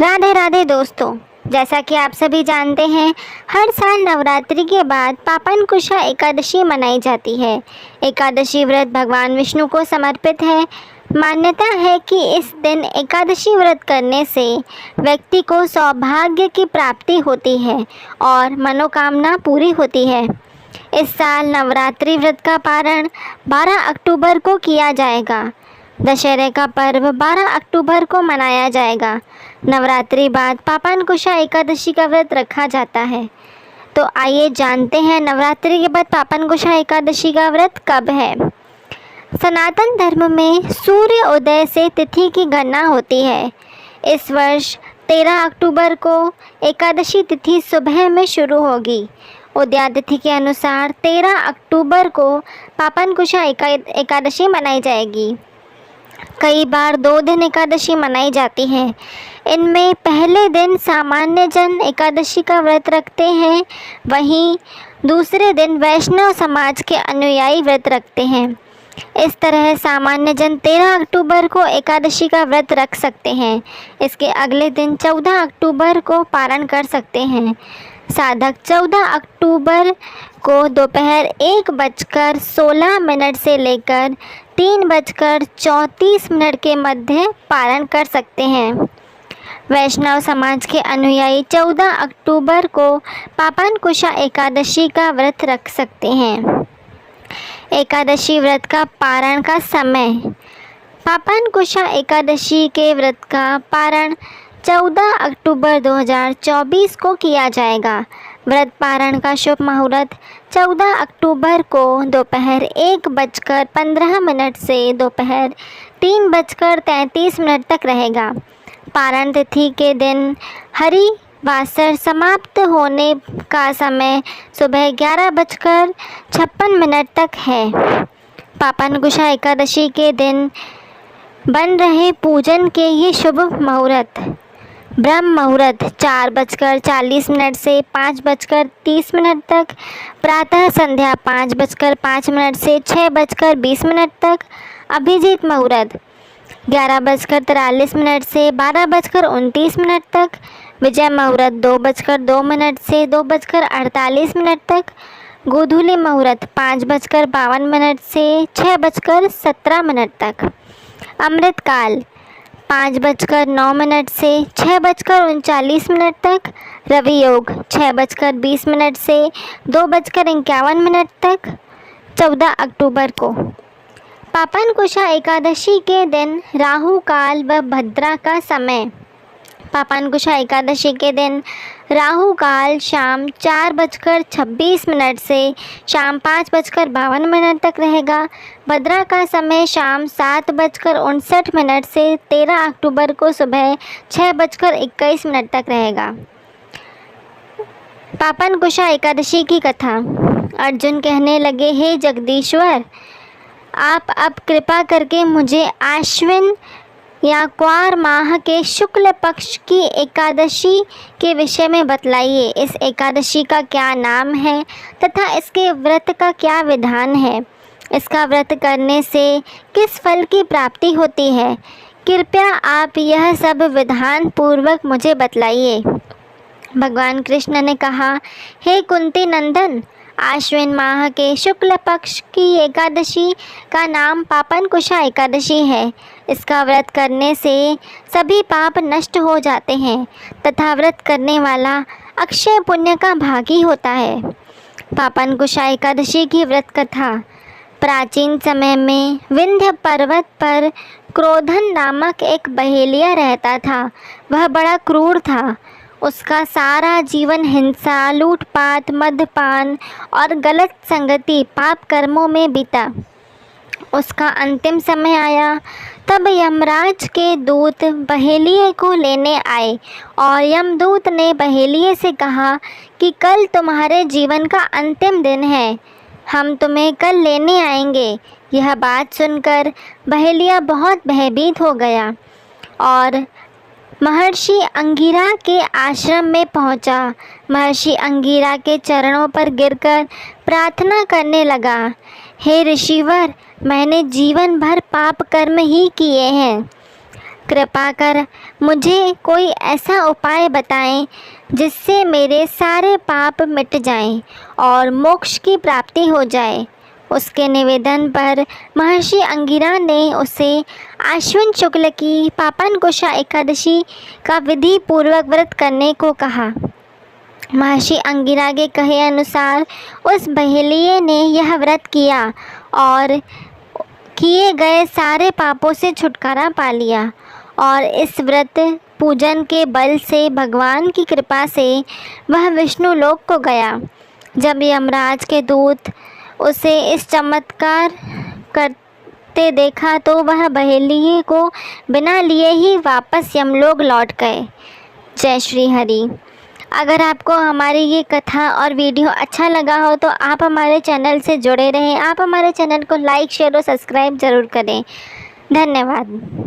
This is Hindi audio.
राधे राधे दोस्तों, जैसा कि आप सभी जानते हैं, हर साल नवरात्रि के बाद पापनकुशा एकादशी मनाई जाती है। एकादशी व्रत भगवान विष्णु को समर्पित है। मान्यता है कि इस दिन एकादशी व्रत करने से व्यक्ति को सौभाग्य की प्राप्ति होती है और मनोकामना पूरी होती है। इस साल नवरात्रि व्रत का पारण 12 अक्टूबर को किया जाएगा। दशहरे का पर्व 12 अक्टूबर को मनाया जाएगा। नवरात्रि बाद पापनकुशा एकादशी का व्रत रखा जाता है। तो आइए जानते हैं नवरात्रि के बाद पापनकुशा एकादशी का व्रत कब है। सनातन धर्म में सूर्य उदय से तिथि की गणना होती है। इस वर्ष 13 अक्टूबर को एकादशी तिथि सुबह में शुरू होगी। उदया तिथि के अनुसार 13 अक्टूबर को पापनकुशा एकादशी मनाई जाएगी। कई बार 2 दिन एकादशी मनाई जाती है। इनमें पहले दिन सामान्य जन एकादशी का व्रत रखते हैं, वहीं दूसरे दिन वैष्णव समाज के अनुयायी व्रत रखते हैं। इस तरह सामान्य जन 13 अक्टूबर को एकादशी का व्रत रख सकते हैं। इसके अगले दिन 14 अक्टूबर को पारण कर सकते हैं। साधक 14 अक्टूबर को दोपहर 1:16 से लेकर 3:34 के मध्य पारण कर सकते हैं। वैष्णव समाज के अनुयायी 14 अक्टूबर को पापनकुशा एकादशी का व्रत रख सकते हैं। एकादशी व्रत का पारण का समय। पापनकुशा एकादशी के व्रत का पारण 14 अक्टूबर 2024 को किया जाएगा। व्रत पारण का शुभ मुहूर्त 14 अक्टूबर को दोपहर 1:15 से दोपहर 3:33 तक रहेगा। पारण तिथि के दिन हरिवासर समाप्त होने का समय सुबह 11:56 तक है। पापनकुशा एकादशी के दिन बन रहे पूजन के ये शुभ मुहूर्त। ब्रह्म मुहूर्त 4:40 से 5:30 तक, प्रातः संध्या 5:05 से 6:20 तक, अभिजीत मुहूर्त 11:43 से 12:29 तक, विजय मुहूर्त 2:02 से 2:48 तक, गोधूली मुहूर्त 5:52 से 6:17 तक, अमृत काल 5:09 से 6:39 तक, रवि योग 6:20 से 2:51 तक। 14 अक्टूबर को पापनकुशा एकादशी के दिन राहु काल व भद्रा का समय। पापनकुशा एकादशी के दिन राहु काल शाम 4:26 से शाम 5:52 तक रहेगा। भद्रा का समय शाम 7:59 से 13 अक्टूबर को सुबह 6:21 तक रहेगा। पापनकुशा एकादशी की कथा। अर्जुन कहने लगे, हे जगदीश्वर, आप अब कृपा करके मुझे आश्विन या क्वार माह के शुक्ल पक्ष की एकादशी के विषय में बतलाइए। इस एकादशी का क्या नाम है तथा इसके व्रत का क्या विधान है। इसका व्रत करने से किस फल की प्राप्ति होती है। कृपया आप यह सब विधान पूर्वक मुझे बतलाइए। भगवान कृष्ण ने कहा, हे कुंती नंदन, आश्विन माह के शुक्ल पक्ष की एकादशी का नाम पापनकुशा एकादशी है। इसका व्रत करने से सभी पाप नष्ट हो जाते हैं तथा व्रत करने वाला अक्षय पुण्य का भागी होता है। पापनकुशा एकादशी की व्रत कथा। प्राचीन समय में विंध्य पर्वत पर क्रोधन नामक एक बहेलिया रहता था। वह बड़ा क्रूर था। उसका सारा जीवन हिंसा, लूटपाट, मद्यपान और गलत संगति पाप कर्मों में बीता। उसका अंतिम समय आया, तब यमराज के दूत बहेलिये को लेने आए और यमदूत ने बहेलिये से कहा कि कल तुम्हारे जीवन का अंतिम दिन है, हम तुम्हें कल लेने आएंगे। यह बात सुनकर बहेलिया बहुत भयभीत हो गया और महर्षि अंगिरा के आश्रम में पहुंचा। महर्षि अंगिरा के चरणों पर गिरकर प्रार्थना करने लगा, हे ऋषिवर, मैंने जीवन भर पाप कर्म ही किए हैं। कृपा कर मुझे कोई ऐसा उपाय बताएं जिससे मेरे सारे पाप मिट जाएं और मोक्ष की प्राप्ति हो जाए। उसके निवेदन पर महर्षि अंगिरा ने उसे आश्विन शुक्ल की पापनकुशा एकादशी का विधि पूर्वक व्रत करने को कहा। महर्षि अंगिरा के कहे अनुसार उस बहेलिये ने यह व्रत किया और किए गए सारे पापों से छुटकारा पा लिया और इस व्रत पूजन के बल से भगवान की कृपा से वह विष्णु लोक को गया। जब यमराज के दूत उसे इस चमत्कार करते देखा तो वह बहेलिये को बिना लिए ही वापस यमलोक लौट गए। जय श्री हरि। अगर आपको हमारी ये कथा और वीडियो अच्छा लगा हो तो आप हमारे चैनल से जुड़े रहें। आप हमारे चैनल को लाइक, शेयर और सब्सक्राइब ज़रूर करें। धन्यवाद।